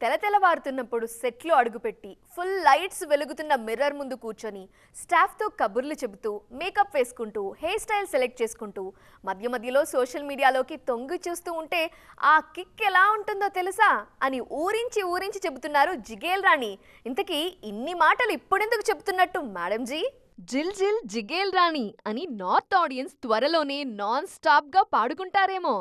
తెలతెలవారుతున్నప్పుడు సెట్లో అడుగుపెట్టి full lights వెలుగుతున్న మిర్రర్ ముందు కూర్చొని స్టాఫ్తో కబుర్లు చెబుతూ మేకప్ వేసుకుంటూ హెయిర్ స్టైల్ సెలెక్ట్ చేసుకుంటూ మధ్య మధ్యలో సోషల్ మీడియాలోకి తొంగి చూస్తూ ఉంటే ఆ కిక్ ఎలా ఉంటుందో తెలుసా అని ఊరించి ఊరించి చెబుతున్నారు జిగేల్ రాణి. ఇంతకీ ఇన్ని మాటలు ఇప్పుడెందుకు చెబుతున్నట్టు మేడం జీ? జిల్ జిల్ జిగేల్ రాణి అని నార్త్ ఆడియన్స్ త్వరలోనే నాన్ స్టాప్గా పాడుకుంటారేమో.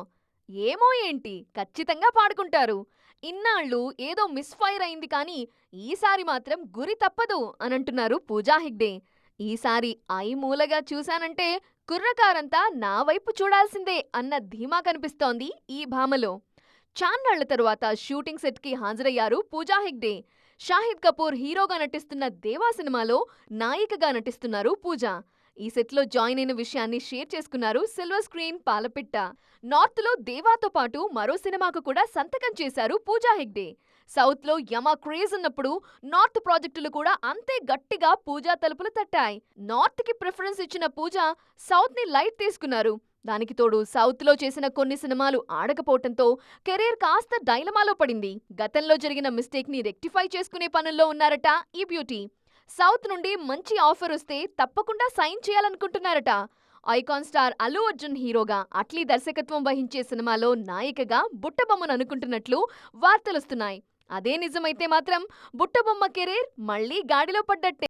ఏమో ఏంటి, ఖచ్చితంగా పాడుకుంటారు. ఇన్నాళ్ళు ఏదో మిస్ఫైర్ అయింది కానీ ఈసారి మాత్రం గురి తప్పదు అనంటున్నారు పూజా హెగ్డే. ఈసారి ఐ మూలగా చూశానంటే కుర్రకారంతా నా వైపు చూడాల్సిందే అన్న ధీమా కనిపిస్తోంది ఈ భామలో. చాన్నాళ్ల తరువాత షూటింగ్ సెట్కి హాజరయ్యారు పూజా హెగ్డే. షాహిద్ కపూర్ హీరోగా నటిస్తున్న దేవా సినిమాలో నాయికగా నటిస్తున్నారు పూజ. ఈ సెట్లో జాయిన్ అయిన విషయాన్ని షేర్ చేసుకున్నారు సిల్వర్ స్క్రీన్ పాలపిట్ట. నార్త్లో దేవాతో పాటు మరో సినిమాకు కూడా సంతకం చేశారు పూజా హెగ్డే. సౌత్లో యమ క్రేజ్ ఉన్నప్పుడు నార్త్ ప్రాజెక్టులు కూడా అంతే గట్టిగా పూజా తలుపులు తట్టాయి. నార్త్కి ప్రిఫరెన్స్ ఇచ్చిన పూజ సౌత్ని లైట్ తీసుకున్నారు. దానికి తోడు సౌత్లో చేసిన కొన్ని సినిమాలు ఆడకపోవటంతో కెరీర్ కాస్త డైలమాలో పడింది. గతంలో జరిగిన మిస్టేక్ని రెక్టిఫై చేసుకునే పనుల్లో ఉన్నారట ఈ బ్యూటీ. సౌత్ నుండి మంచి ఆఫర్ వస్తే తప్పకుండా సైన్ చేయాలనుకుంటున్నారట. ఐకాన్ స్టార్ అల్లు అర్జున్ హీరోగా అట్లీ దర్శకత్వం వహించే సినిమాలో నాయికగా బుట్టబొమ్మను అనుకుంటున్నట్లు వార్తలొస్తున్నాయి. అదే నిజమైతే మాత్రం బుట్టబొమ్మ కెరీర్ మళ్లీ గాడిలో పడ్డట్టే.